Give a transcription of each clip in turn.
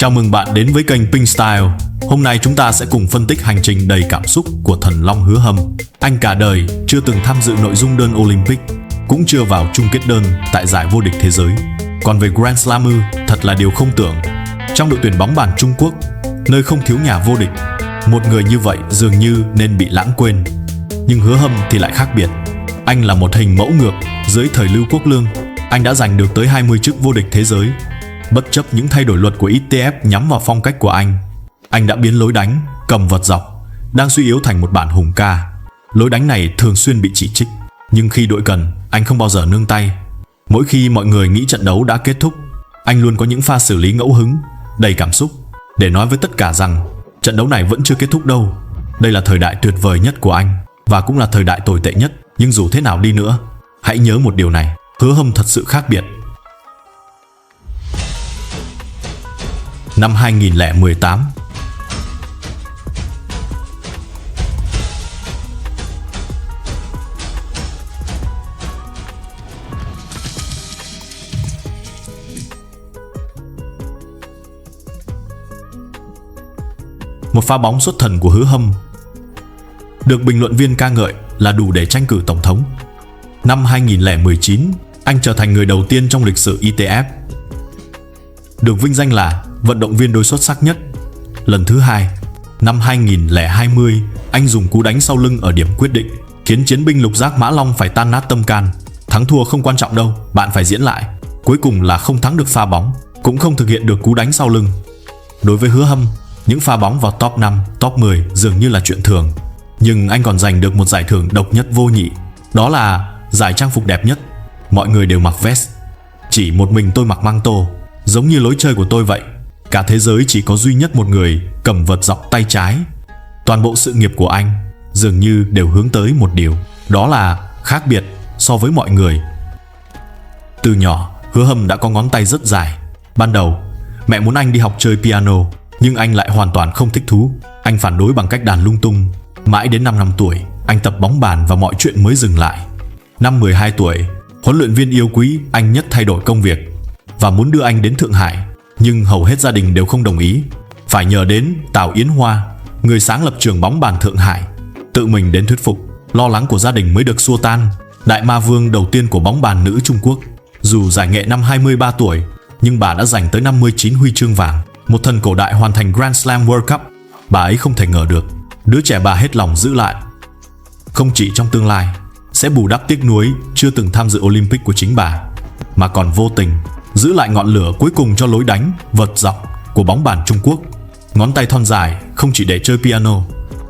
Chào mừng bạn đến với kênh Pink Style. Hôm nay chúng ta sẽ cùng phân tích hành trình đầy cảm xúc của thần long Hứa Hâm. Anh cả đời chưa từng tham dự nội dung đơn Olympic, cũng chưa vào chung kết đơn tại giải vô địch thế giới. Còn về Grand Slam, thật là điều không tưởng. Trong đội tuyển bóng bàn Trung Quốc, nơi không thiếu nhà vô địch, một người như vậy dường như nên bị lãng quên. Nhưng Hứa Hâm thì lại khác biệt. Anh là một hình mẫu ngược dưới thời Lưu Quốc Lương. Anh đã giành được tới 20 chức vô địch thế giới. Bất chấp những thay đổi luật của ITF nhắm vào phong cách của anh đã biến lối đánh cầm vật dọc đang suy yếu thành một bản hùng ca. Lối đánh này thường xuyên bị chỉ trích, nhưng khi đội cần, anh không bao giờ nương tay. Mỗi khi mọi người nghĩ trận đấu đã kết thúc, anh luôn có những pha xử lý ngẫu hứng, đầy cảm xúc, để nói với tất cả rằng trận đấu này vẫn chưa kết thúc đâu. Đây là thời đại tuyệt vời nhất của anh, và cũng là thời đại tồi tệ nhất. Nhưng dù thế nào đi nữa, hãy nhớ một điều này: Hứa Hâm thật sự khác biệt. Năm 2018, một pha bóng xuất thần của Hứa Hâm được bình luận viên ca ngợi là đủ để tranh cử tổng thống. Năm 2019, anh trở thành người đầu tiên trong lịch sử ITF được vinh danh là vận động viên đôi xuất sắc nhất. Lần thứ hai, năm 2020, anh dùng cú đánh sau lưng ở điểm quyết định, khiến chiến binh lục giác Mã Long phải tan nát tâm can. Thắng thua không quan trọng đâu, bạn phải diễn lại. Cuối cùng là không thắng được pha bóng, cũng không thực hiện được cú đánh sau lưng. Đối với Hứa Hâm, những pha bóng vào top 5, top 10 dường như là chuyện thường. Nhưng anh còn giành được một giải thưởng độc nhất vô nhị. Đó là giải trang phục đẹp nhất. Mọi người đều mặc vest, chỉ một mình tôi mặc măng tô, giống như lối chơi của tôi vậy. Cả thế giới chỉ có duy nhất một người cầm vật dọc tay trái. Toàn bộ sự nghiệp của anh dường như đều hướng tới một điều, đó là khác biệt so với mọi người. Từ nhỏ, Hứa Hâm đã có ngón tay rất dài. Ban đầu, mẹ muốn anh đi học chơi piano, nhưng anh lại hoàn toàn không thích thú. Anh phản đối bằng cách đàn lung tung. Mãi đến 5 năm tuổi, anh tập bóng bàn và mọi chuyện mới dừng lại. Năm 12 tuổi, huấn luyện viên yêu quý anh nhất thay đổi công việc và muốn đưa anh đến Thượng Hải, nhưng hầu hết gia đình đều không đồng ý. Phải nhờ đến Tào Yến Hoa, người sáng lập trường bóng bàn Thượng Hải, tự mình đến thuyết phục. Lo lắng của gia đình mới được xua tan. Đại ma vương đầu tiên của bóng bàn nữ Trung Quốc. Dù giải nghệ năm 23 tuổi, nhưng bà đã giành tới 59 huy chương vàng. Một thần cổ đại hoàn thành Grand Slam World Cup. Bà ấy không thể ngờ được đứa trẻ bà hết lòng giữ lại, không chỉ trong tương lai sẽ bù đắp tiếc nuối chưa từng tham dự Olympic của chính bà, mà còn vô tình giữ lại ngọn lửa cuối cùng cho lối đánh vật dọc của bóng bàn Trung Quốc. Ngón tay thon dài không chỉ để chơi piano,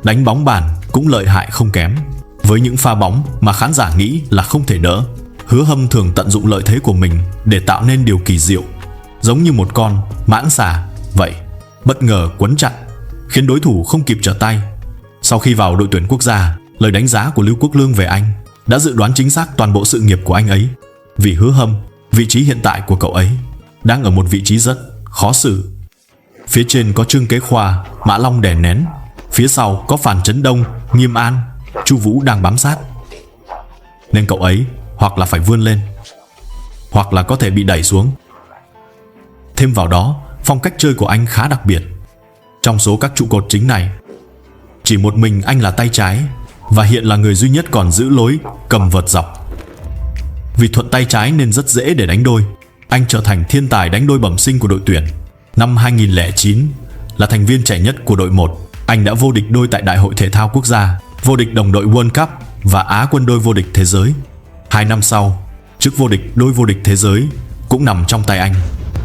đánh bóng bàn cũng lợi hại không kém. Với những pha bóng mà khán giả nghĩ là không thể đỡ, Hứa Hâm thường tận dụng lợi thế của mình để tạo nên điều kỳ diệu, giống như một con mãng xà vậy, bất ngờ quấn chặt, khiến đối thủ không kịp trở tay. Sau khi vào đội tuyển quốc gia, lời đánh giá của Lưu Quốc Lương về anh đã dự đoán chính xác toàn bộ sự nghiệp của anh ấy. Vì Hứa Hâm, vị trí hiện tại của cậu ấy đang ở một vị trí rất khó xử. Phía trên có Trương Kế Khoa, Mã Long đè nén. Phía sau có Phàn Chấn Đông, Nghiêm An, Chu Vũ đang bám sát. Nên cậu ấy hoặc là phải vươn lên, hoặc là có thể bị đẩy xuống. Thêm vào đó, phong cách chơi của anh khá đặc biệt. Trong số các trụ cột chính này, chỉ một mình anh là tay trái, và hiện là người duy nhất còn giữ lối cầm vật dọc. Vì thuận tay trái nên rất dễ để đánh đôi. Anh trở thành thiên tài đánh đôi bẩm sinh của đội tuyển. Năm 2009, là thành viên trẻ nhất của đội 1, anh đã vô địch đôi tại Đại hội Thể thao Quốc gia, vô địch đồng đội World Cup và Á quân đôi vô địch thế giới. 2 năm sau, chức vô địch đôi vô địch thế giới cũng nằm trong tay anh.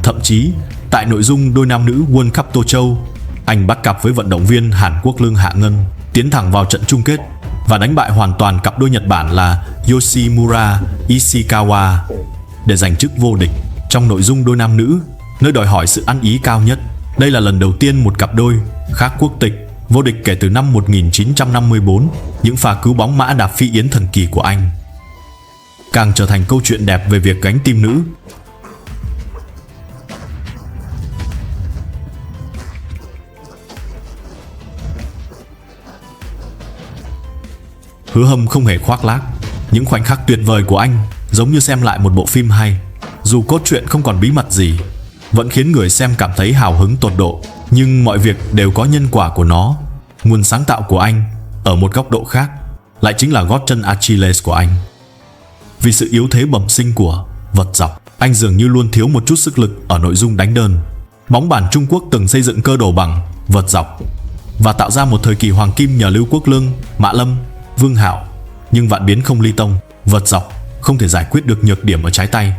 Thậm chí, tại nội dung đôi nam nữ World Cup Tô Châu, anh bắt cặp với vận động viên Hàn Quốc Lương Hạ Ngân, tiến thẳng vào trận chung kết và đánh bại hoàn toàn cặp đôi Nhật Bản là Yoshimura Ishikawa để giành chức vô địch trong nội dung đôi nam nữ, nơi đòi hỏi sự ăn ý cao nhất. Đây là lần đầu tiên một cặp đôi khác quốc tịch vô địch kể từ năm 1954. Những pha cứu bóng mã đạp phi yến thần kỳ của anh càng trở thành câu chuyện đẹp về việc gánh team nữ. Hứa Hâm không hề khoác lác. Những khoảnh khắc tuyệt vời của anh giống như xem lại một bộ phim hay. Dù cốt truyện không còn bí mật gì, vẫn khiến người xem cảm thấy hào hứng tột độ. Nhưng mọi việc đều có nhân quả của nó. Nguồn sáng tạo của anh, ở một góc độ khác, lại chính là gót chân Achilles của anh. Vì sự yếu thế bẩm sinh của vật dọc, anh dường như luôn thiếu một chút sức lực ở nội dung đánh đơn. Bóng bàn Trung Quốc từng xây dựng cơ đồ bằng vật dọc và tạo ra một thời kỳ hoàng kim nhờ Lưu Quốc Lương, Mã Lâm, Vương Hạo. Nhưng vạn biến không ly tông, vật dọc không thể giải quyết được nhược điểm ở trái tay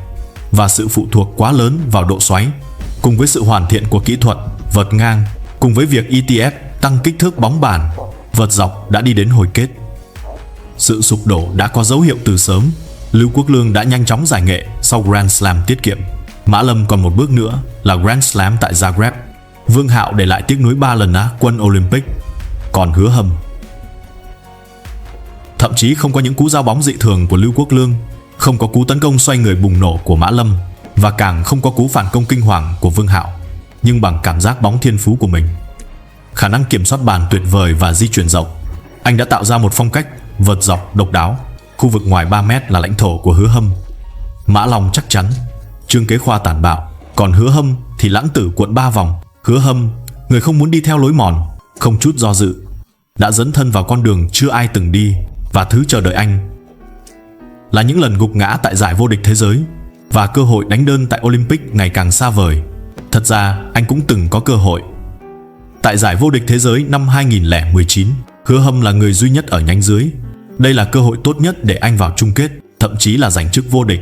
và sự phụ thuộc quá lớn vào độ xoáy, cùng với sự hoàn thiện của kỹ thuật vợt ngang, cùng với việc ETF tăng kích thước bóng bàn, vật dọc đã đi đến hồi kết. Sự sụp đổ đã có dấu hiệu từ sớm. Lưu Quốc Lương đã nhanh chóng giải nghệ sau Grand Slam tiết kiệm. Mã Lâm còn một bước nữa là Grand Slam tại Zagreb. Vương Hạo để lại tiếc nuối 3 lần Á quân Olympic. Còn Hứa Hâm thậm chí không có những cú giao bóng dị thường của Lưu Quốc Lương, không có cú tấn công xoay người bùng nổ của Mã Lâm, và càng không có cú phản công kinh hoàng của Vương Hạo. Nhưng bằng cảm giác bóng thiên phú của mình, khả năng kiểm soát bàn tuyệt vời và di chuyển rộng, anh đã tạo ra một phong cách vợt dọc độc đáo. Khu vực ngoài 3 mét là lãnh thổ của Hứa Hâm. Mã Long chắc chắn, Trương Kế Khoa tàn bạo, còn Hứa Hâm thì lãng tử cuộn 3 vòng. Hứa Hâm, người không muốn đi theo lối mòn, không chút do dự, đã dấn thân vào con đường chưa ai từng đi, và thứ chờ đợi anh là những lần gục ngã tại giải vô địch thế giới và cơ hội đánh đơn tại Olympic ngày càng xa vời. Thật ra anh cũng từng có cơ hội. Tại giải vô địch thế giới năm 2019, Hứa Hâm là người duy nhất ở nhánh dưới. Đây là cơ hội tốt nhất để anh vào chung kết, thậm chí là giành chức vô địch.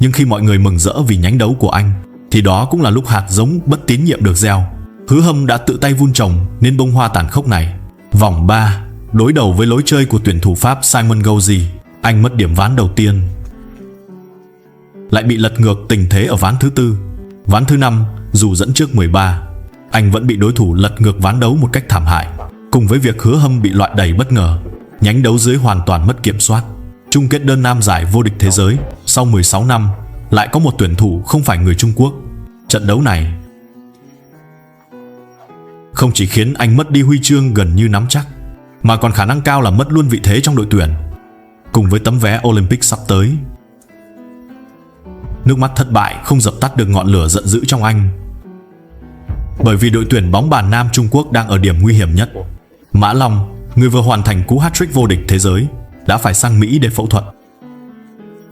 Nhưng khi mọi người mừng rỡ vì nhánh đấu của anh, thì đó cũng là lúc hạt giống bất tín nhiệm được gieo. Hứa Hâm đã tự tay vun trồng nên bông hoa tàn khốc này. Vòng 3, đối đầu với lối chơi của tuyển thủ Pháp Simon Gauzy, anh mất điểm ván đầu tiên, lại bị lật ngược tình thế ở ván thứ 4. Ván thứ 5, dù dẫn trước 13, anh vẫn bị đối thủ lật ngược ván đấu một cách thảm hại. Cùng với việc Hứa Hâm bị loại đầy bất ngờ, nhánh đấu dưới hoàn toàn mất kiểm soát. Chung kết đơn nam giải vô địch thế giới sau 16 năm, lại có một tuyển thủ không phải người Trung Quốc. Trận đấu này không chỉ khiến anh mất đi huy chương gần như nắm chắc, mà còn khả năng cao là mất luôn vị thế trong đội tuyển. Cùng với tấm vé Olympic sắp tới, nước mắt thất bại không dập tắt được ngọn lửa giận dữ trong anh. Bởi vì đội tuyển bóng bàn nam Trung Quốc đang ở điểm nguy hiểm nhất. Mã Long, người vừa hoàn thành cú hat-trick vô địch thế giới, đã phải sang Mỹ để phẫu thuật.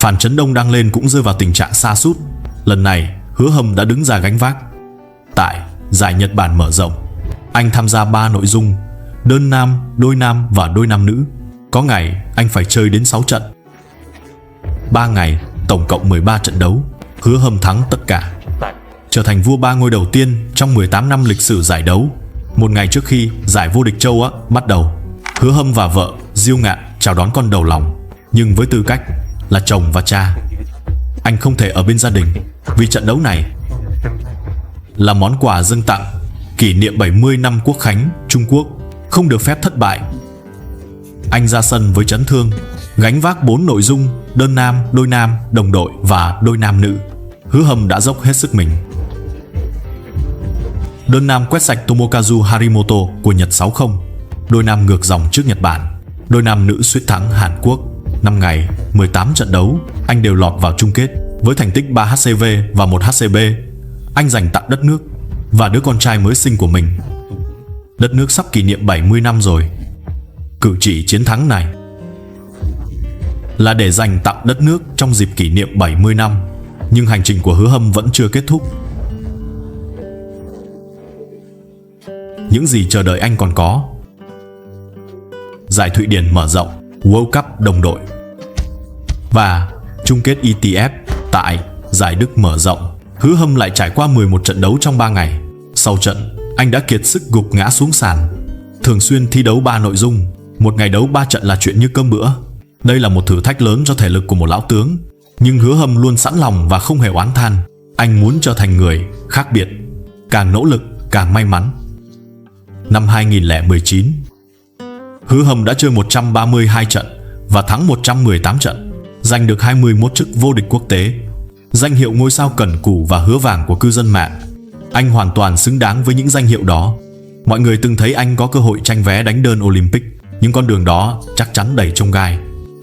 Phan Chấn Đông đang lên cũng rơi vào tình trạng sa sút. Lần này, Hứa Hâm đã đứng ra gánh vác. Tại giải Nhật Bản mở rộng, anh tham gia 3 nội dung: đơn nam và đôi nam nữ. Có ngày anh phải chơi đến 6 trận. 3 ngày, tổng cộng 13 trận đấu, Hứa Hâm thắng tất cả, trở thành vua 3 ngôi đầu tiên trong 18 năm lịch sử giải đấu. Một ngày trước khi giải vô địch châu Á bắt đầu, Hứa Hâm và vợ Diêu Ngạn chào đón con đầu lòng. Nhưng với tư cách là chồng và cha, anh không thể ở bên gia đình, vì trận đấu này là món quà dâng tặng kỷ niệm 70 năm Quốc khánh Trung Quốc, không được phép thất bại. Anh ra sân với chấn thương, gánh vác 4 nội dung: đơn nam, đồng đội và đôi nam nữ. Hứa Hâm đã dốc hết sức mình. Đơn nam quét sạch Tomokazu Harimoto của Nhật 6-0. Đôi nam ngược dòng trước Nhật Bản. Đôi nam nữ suýt thắng Hàn Quốc. 5 ngày, 18 trận đấu, anh đều lọt vào chung kết. Với thành tích 3 HCV và 1 HCB, anh dành tặng đất nước và đứa con trai mới sinh của mình. Đất nước sắp kỷ niệm 70 năm rồi. Cử chỉ chiến thắng này là để dành tặng đất nước trong dịp kỷ niệm 70 năm. Nhưng hành trình của Hứa Hâm vẫn chưa kết thúc. Những gì chờ đợi anh còn có: giải Thụy Điển mở rộng, World Cup đồng đội, và chung kết ETF tại giải Đức mở rộng. Hứa Hâm lại trải qua 11 trận đấu trong 3 ngày. Sau trận, anh đã kiệt sức gục ngã xuống sàn. Thường xuyên thi đấu 3 nội dung, một ngày đấu 3 trận là chuyện như cơm bữa. Đây là một thử thách lớn cho thể lực của một lão tướng. Nhưng Hứa Hâm luôn sẵn lòng và không hề oán than. Anh muốn trở thành người khác biệt, càng nỗ lực càng may mắn. Năm 2019, Hứa Hâm đã chơi 132 trận và thắng 118 trận, giành được 21 chức vô địch quốc tế, danh hiệu ngôi sao cần cù và hứa vàng của cư dân mạng. Anh hoàn toàn xứng đáng với những danh hiệu đó. Mọi người từng thấy anh có cơ hội tranh vé đánh đơn Olympic, nhưng con đường đó chắc chắn đầy chông gai.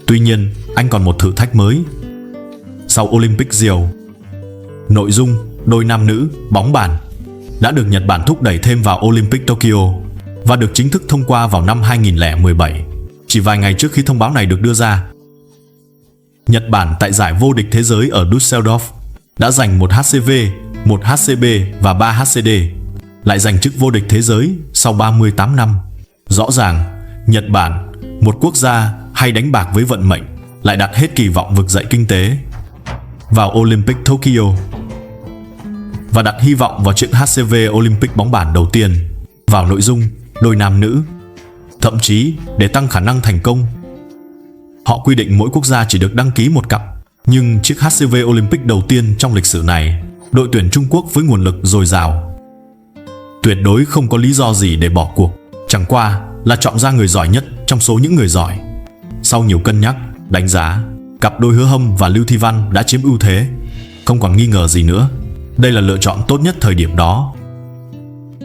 Tuy nhiên, anh còn một thử thách mới. Sau Olympic Rio, nội dung đôi nam nữ bóng bàn đã được Nhật Bản thúc đẩy thêm vào Olympic Tokyo và được chính thức thông qua vào năm 2017, chỉ vài ngày trước khi thông báo này được đưa ra. Nhật Bản tại giải vô địch thế giới ở Düsseldorf đã giành 1 HCV, 1 HCB và 3 HCD, lại giành chức vô địch thế giới sau 38 năm. Rõ ràng, Nhật Bản, một quốc gia hay đánh bạc với vận mệnh, lại đặt hết kỳ vọng vực dậy kinh tế vào Olympic Tokyo và đặt hy vọng vào chiếc HCV Olympic bóng bàn đầu tiên vào nội dung đôi nam nữ. Thậm chí, để tăng khả năng thành công, họ quy định mỗi quốc gia chỉ được đăng ký một cặp. Nhưng chiếc HCV Olympic đầu tiên trong lịch sử này, đội tuyển Trung Quốc với nguồn lực dồi dào tuyệt đối không có lý do gì để bỏ cuộc. Chẳng qua là chọn ra người giỏi nhất trong số những người giỏi. Sau nhiều cân nhắc, đánh giá, cặp đôi Hứa Hâm và Lưu Thi Văn đã chiếm ưu thế. Không còn nghi ngờ gì nữa, đây là lựa chọn tốt nhất thời điểm đó.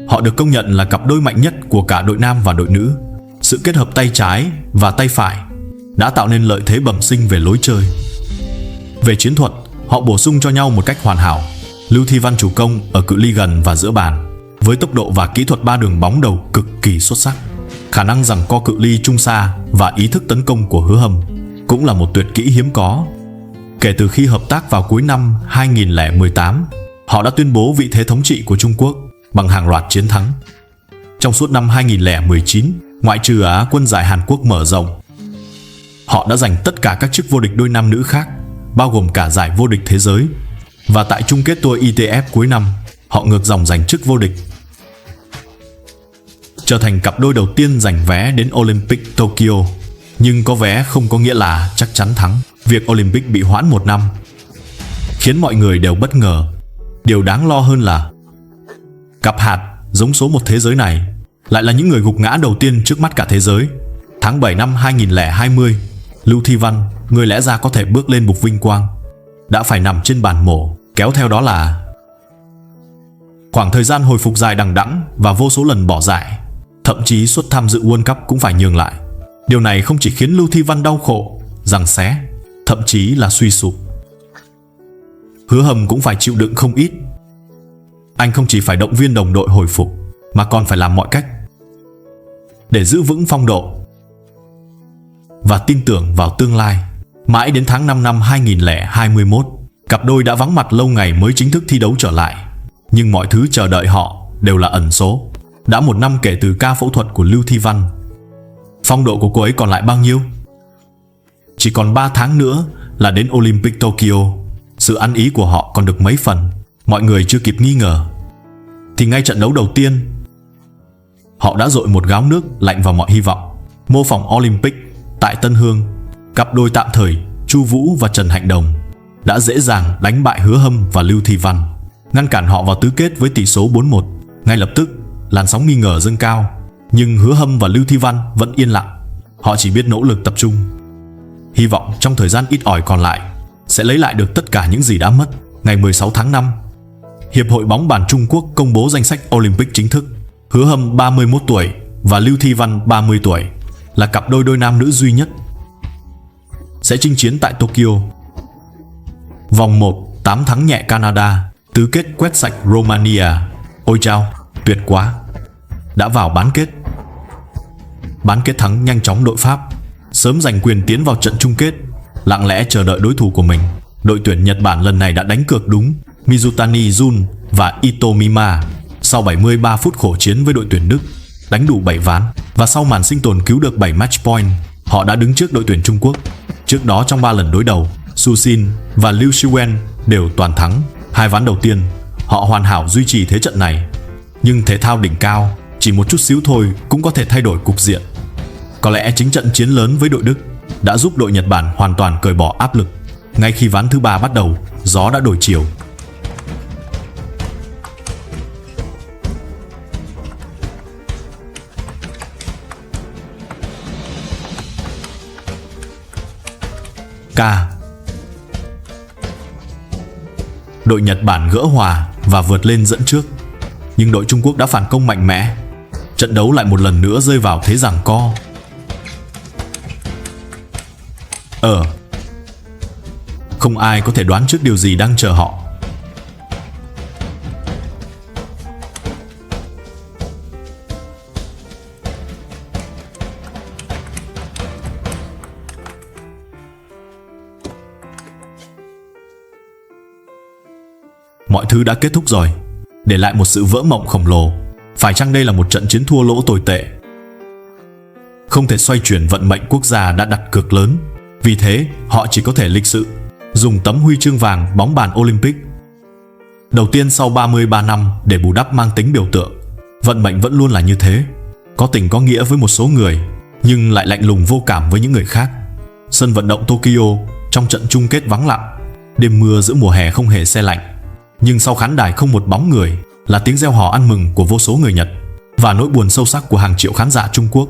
Họ được công nhận là cặp đôi mạnh nhất của cả đội nam và đội nữ. Sự kết hợp tay trái và tay phải đã tạo nên lợi thế bẩm sinh về lối chơi. Về chiến thuật, họ bổ sung cho nhau một cách hoàn hảo. Lưu Thi Văn chủ công ở cự ly gần và giữa bàn, với tốc độ và kỹ thuật 3 đường bóng đầu cực kỳ xuất sắc. Khả năng giằng co cự ly trung xa và ý thức tấn công của Hứa Hâm cũng là một tuyệt kỹ hiếm có. Kể từ khi hợp tác vào cuối năm 2018, họ đã tuyên bố vị thế thống trị của Trung Quốc bằng hàng loạt chiến thắng. Trong suốt năm 2019, ngoại trừ Á quân giải Hàn Quốc mở rộng, họ đã giành tất cả các chức vô địch đôi nam nữ khác, bao gồm cả giải vô địch thế giới. Và tại chung kết Tour ITF cuối năm, họ ngược dòng giành chức vô địch, trở thành cặp đôi đầu tiên giành vé đến Olympic Tokyo. Nhưng có vé không có nghĩa là chắc chắn thắng. Việc Olympic bị hoãn 1 năm khiến mọi người đều bất ngờ. Điều đáng lo hơn là cặp hạt giống số 1 thế giới này lại là những người gục ngã đầu tiên trước mắt cả thế giới. Tháng 7 năm 2020, Lưu Thi Văn, người lẽ ra có thể bước lên bục vinh quang, đã phải nằm trên bàn mổ, kéo theo đó là khoảng thời gian hồi phục dài đằng đẵng và vô số lần bỏ giải. Thậm chí suất tham dự World Cup cũng phải nhường lại. Điều này không chỉ khiến Lưu Thi Văn đau khổ, giằng xé, thậm chí là suy sụp. Hứa Hâm cũng phải chịu đựng không ít. Anh không chỉ phải động viên đồng đội hồi phục, mà còn phải làm mọi cách để giữ vững phong độ và tin tưởng vào tương lai. Mãi đến tháng 5 năm 2021, cặp đôi đã vắng mặt lâu ngày mới chính thức thi đấu trở lại. Nhưng mọi thứ chờ đợi họ đều là ẩn số. Đã 1 năm kể từ ca phẫu thuật của Lưu Thi Văn, phong độ của cô ấy còn lại bao nhiêu? Chỉ còn 3 tháng nữa là đến Olympic Tokyo. Sự ăn ý của họ còn được mấy phần. Mọi người chưa kịp nghi ngờ, thì ngay trận đấu đầu tiên, họ đã dội một gáo nước lạnh vào mọi hy vọng. Mô phỏng Olympic tại Tân Hương, cặp đôi tạm thời Chu Vũ và Trần Hạnh Đồng đã dễ dàng đánh bại Hứa Hâm và Lưu Thi Văn, ngăn cản họ vào tứ kết với tỷ số 4-1. Ngay lập tức, làn sóng nghi ngờ dâng cao. Nhưng Hứa Hâm và Lưu Thi Văn vẫn yên lặng. Họ chỉ biết nỗ lực tập trung, hy vọng trong thời gian ít ỏi còn lại sẽ lấy lại được tất cả những gì đã mất. Ngày 16 tháng 5, Hiệp hội bóng bàn Trung Quốc công bố danh sách Olympic chính thức. Hứa Hâm 31 tuổi và Lưu Thi Văn 30 tuổi là cặp đôi nam nữ duy nhất sẽ chinh chiến tại Tokyo. Vòng 1, 8 thắng nhẹ Canada, tứ kết quét sạch Romania. Ôi chao, tuyệt quá! Đã vào bán kết. Bán kết thắng nhanh chóng đội Pháp, sớm giành quyền tiến vào trận chung kết. Lặng lẽ chờ đợi đối thủ của mình, đội tuyển Nhật Bản lần này đã đánh cược đúng. Mizutani Jun và Ito Mima sau 73 phút khổ chiến với đội tuyển Đức đánh đủ 7 ván, và sau màn sinh tồn cứu được 7 match point, họ đã đứng trước đội tuyển Trung Quốc. Trước đó trong 3 lần đối đầu, Su Xin và Liu Shiwen đều toàn thắng. 2 ván đầu tiên, họ hoàn hảo duy trì thế trận này. Nhưng thể thao đỉnh cao, chỉ một chút xíu thôi cũng có thể thay đổi cục diện. Có lẽ chính trận chiến lớn với đội Đức đã giúp đội Nhật Bản hoàn toàn cởi bỏ áp lực. Ngay khi ván thứ 3 bắt đầu, gió đã đổi chiều. Đội Nhật Bản gỡ hòa và vượt lên dẫn trước, nhưng đội Trung Quốc đã phản công mạnh mẽ. Trận đấu lại một lần nữa rơi vào thế giằng co. Không ai có thể đoán trước điều gì đang chờ họ. Mọi thứ đã kết thúc rồi, để lại một sự vỡ mộng khổng lồ. Phải chăng đây là một trận chiến thua lỗ tồi tệ, không thể xoay chuyển vận mệnh quốc gia đã đặt cược lớn? Vì thế, họ chỉ có thể lịch sự dùng tấm huy chương vàng bóng bàn Olympic đầu tiên sau 33 năm để bù đắp mang tính biểu tượng. Vận mệnh vẫn luôn là như thế, có tình có nghĩa với một số người, nhưng lại lạnh lùng vô cảm với những người khác. Sân vận động Tokyo trong trận chung kết vắng lặng, đêm mưa giữa mùa hè không hề se lạnh, nhưng sau khán đài không một bóng người, là tiếng reo hò ăn mừng của vô số người Nhật và nỗi buồn sâu sắc của hàng triệu khán giả Trung Quốc.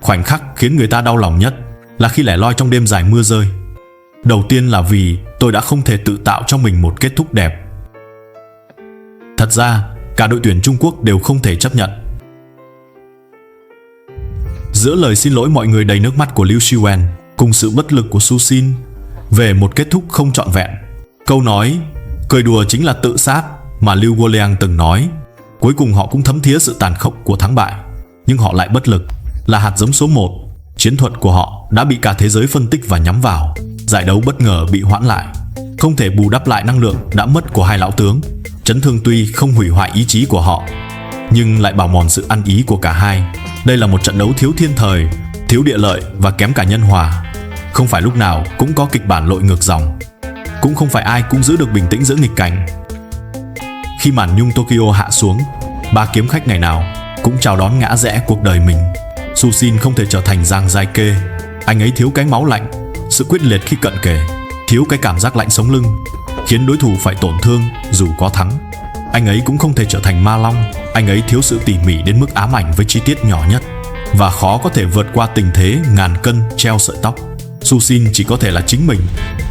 Khoảnh khắc khiến người ta đau lòng nhất là khi lẻ loi trong đêm dài mưa rơi. Đầu tiên là vì tôi đã không thể tự tạo cho mình một kết thúc đẹp. Thật ra, cả đội tuyển Trung Quốc đều không thể chấp nhận. Giữa lời xin lỗi mọi người đầy nước mắt của Liu Shiwen cùng sự bất lực của Su Xin về một kết thúc không trọn vẹn, câu nói cười đùa chính là tự sát mà Liu Guoliang từng nói, cuối cùng họ cũng thấm thía sự tàn khốc của thắng bại. Nhưng họ lại bất lực, là hạt giống số 1. Chiến thuật của họ đã bị cả thế giới phân tích và nhắm vào. Giải đấu bất ngờ bị hoãn lại, không thể bù đắp lại năng lượng đã mất của hai lão tướng. Chấn thương tuy không hủy hoại ý chí của họ, nhưng lại bào mòn sự ăn ý của cả hai. Đây là một trận đấu thiếu thiên thời, thiếu địa lợi và kém cả nhân hòa. Không phải lúc nào cũng có kịch bản lội ngược dòng, cũng không phải ai cũng giữ được bình tĩnh giữa nghịch cảnh. Khi màn nhung Tokyo hạ xuống, ba kiếm khách ngày nào cũng chào đón ngã rẽ cuộc đời mình. Su Xin không thể trở thành Giang Jaike. Anh ấy thiếu cái máu lạnh, sự quyết liệt khi cận kề, thiếu cái cảm giác lạnh sống lưng, khiến đối thủ phải tổn thương dù có thắng. Anh ấy cũng không thể trở thành Ma Long. Anh ấy thiếu sự tỉ mỉ đến mức ám ảnh với chi tiết nhỏ nhất, và khó có thể vượt qua tình thế ngàn cân treo sợi tóc. Su Xin chỉ có thể là chính mình,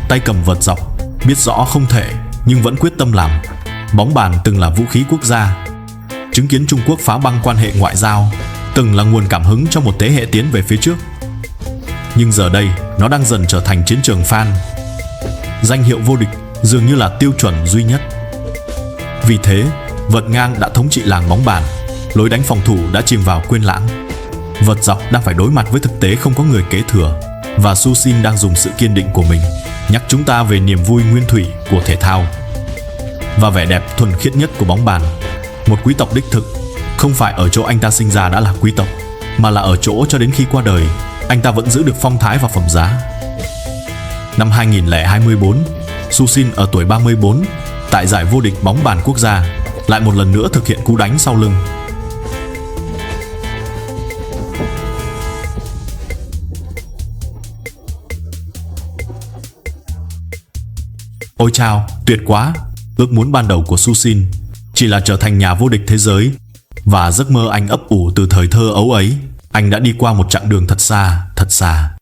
tay cầm vợt dọc, biết rõ không thể nhưng vẫn quyết tâm làm. Bóng bàn từng là vũ khí quốc gia, chứng kiến Trung Quốc phá băng quan hệ ngoại giao, từng là nguồn cảm hứng cho một thế hệ tiến về phía trước. Nhưng giờ đây, nó đang dần trở thành chiến trường fan. Danh hiệu vô địch dường như là tiêu chuẩn duy nhất. Vì thế, vợt ngang đã thống trị làng bóng bàn, lối đánh phòng thủ đã chìm vào quên lãng. Vợt dọc đang phải đối mặt với thực tế không có người kế thừa, và Su Xin đang dùng sự kiên định của mình nhắc chúng ta về niềm vui nguyên thủy của thể thao và vẻ đẹp thuần khiết nhất của bóng bàn. Một quý tộc đích thực không phải ở chỗ anh ta sinh ra đã là quý tộc, mà là ở chỗ cho đến khi qua đời, anh ta vẫn giữ được phong thái và phẩm giá. Năm 2024, Su Xin ở tuổi 34, tại giải vô địch bóng bàn quốc gia, lại một lần nữa thực hiện cú đánh sau lưng. Ôi chao, tuyệt quá! Ước muốn ban đầu của Su Xin chỉ là trở thành nhà vô địch thế giới, và giấc mơ anh ấp ủ từ thời thơ ấu ấy, anh đã đi qua một chặng đường thật xa, thật xa.